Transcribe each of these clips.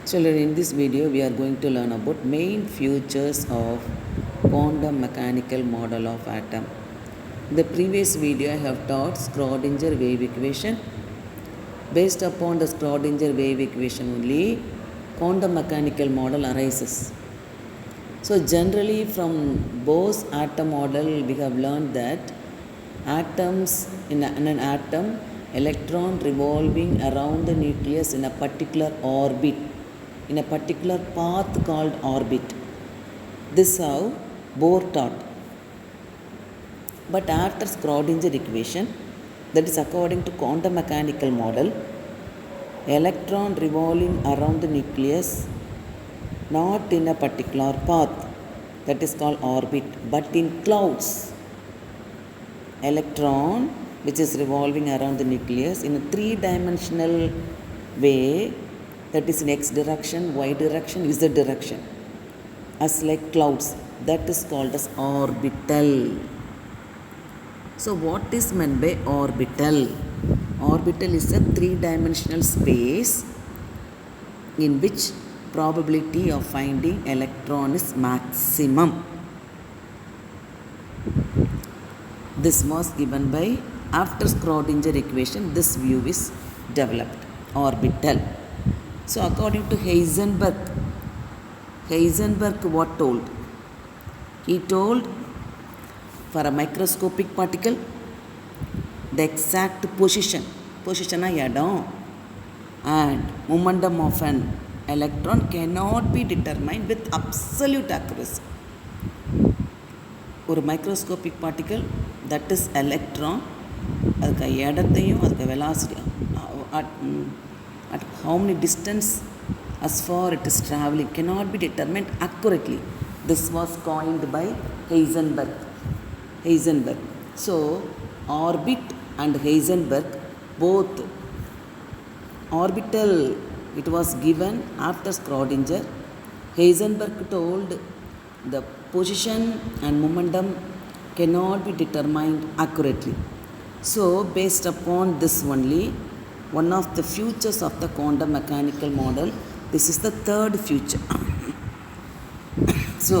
Children, in this video we are going to learn about main features of quantum mechanical model of atom. In the previous video I have taught Schrodinger wave equation. Based upon the Schrodinger wave equation only, quantum mechanical model arises. So generally from Bohr's atom model we have learned that atoms in an atom, electron revolving around the nucleus in a particular orbit, in a particular path called orbit. This how Bohr taught. But after Schrodinger equation, that is according to quantum mechanical model, electron revolving around the nucleus not in a particular path, that is called orbit, but in clouds. Electron which is revolving around the nucleus in a three-dimensional way, that is in x direction, y direction, z direction, as like clouds, that is called as orbital. So what is meant by orbital? Orbital is a three-dimensional space in which probability of finding electron is maximum. This was given by, after Schrodinger equation, this view is developed, orbital. So according to Heisenberg what told? He told for a microscopic particle, the exact position and momentum of an electron cannot be determined with absolute accuracy. ஒரு microscopic particle that is electron, அதுக்கு இடத்தையும் அதுக்கு velocity at how many distance as far it is travelling cannot be determined accurately. This was coined by Heisenberg. So orbit and Heisenberg both, orbital it was given after Schrodinger. Heisenberg told the position and momentum cannot be determined accurately. So based upon this only, one of the features of the quantum mechanical model, this is the third feature. So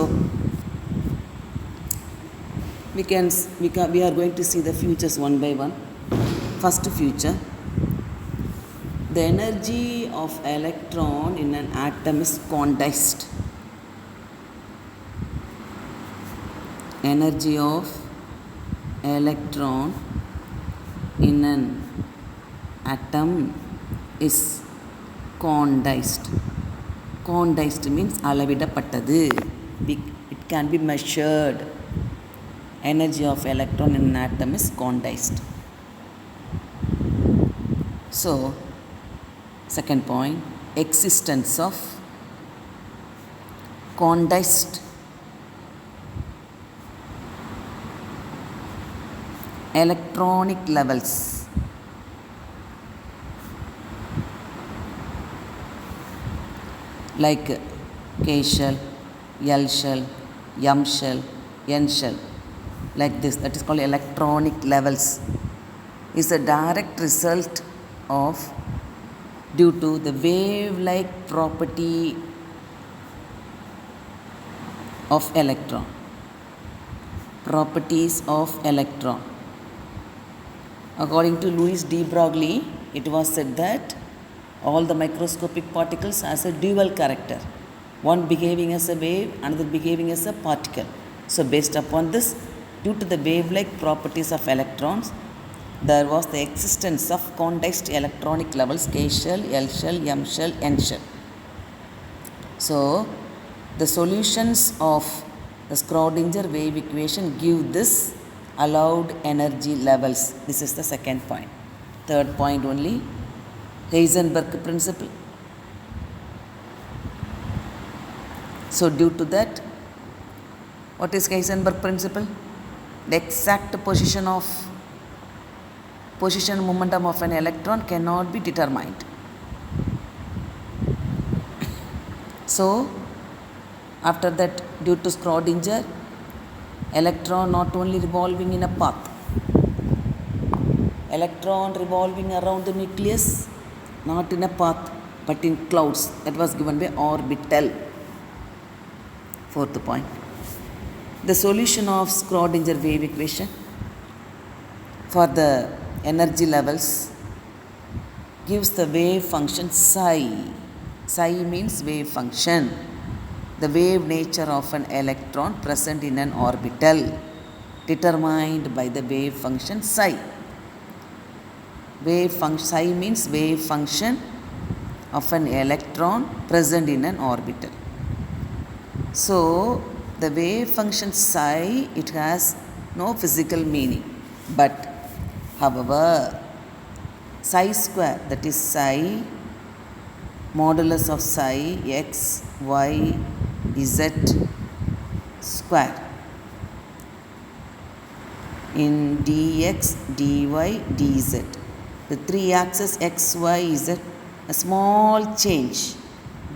we are going to see the features one by one. First feature, the energy of electron in an atom is quantized. Energy of electron in an atom is quantized. Quantized means அளவிடப்பட்டது. It can be measured. Energy of electron in an atom is quantized. So second point, existence of quantized electronic levels. Like K shell, L shell, M shell, N shell, like this, that is called electronic levels, is a direct result of due to the wave-like property of electron. Properties of electron. According to Louis de Broglie, it was said that all the microscopic particles has a dual character, one behaving as a wave, another behaving as a particle. So based upon this, due to the wave-like properties of electrons, there was the existence of quantized electronic levels, K shell, L shell, M shell, N shell. So the solutions of the Schrodinger wave equation give this allowed energy levels. This is the second point. Third point only, Heisenberg principle. So due to that, what is Heisenberg principle? The exact position momentum of an electron cannot be determined. So after that, due to Schrodinger, electron not only revolving in a path, electron revolving around the nucleus not in a path, but in clouds. That was given by orbital. Fourth point. The solution of Schrodinger wave equation for the energy levels gives the wave function psi. Psi means wave function. The wave nature of an electron present in an orbital determined by the wave function psi. Psi means wave function of an electron present in an orbital. So the wave function psi, it has no physical meaning, but however psi square, that is psi modulus of psi x y z square in dx dy dz, the three axes x y z, a small change,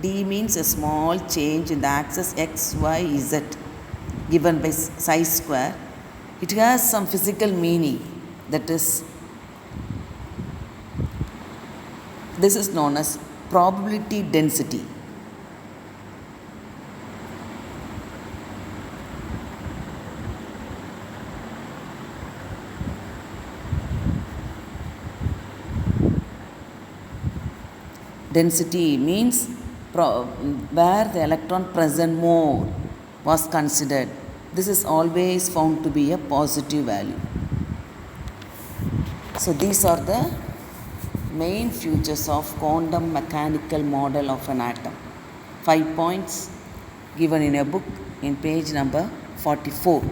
d means a small change in the axis x y z given by psi square, it has some physical meaning, that is, this is known as probability density. Density means where the electron present more was considered. This is always found to be a positive value. So these are the main features of quantum mechanical model of an atom. 5 points given in a book in page number 44.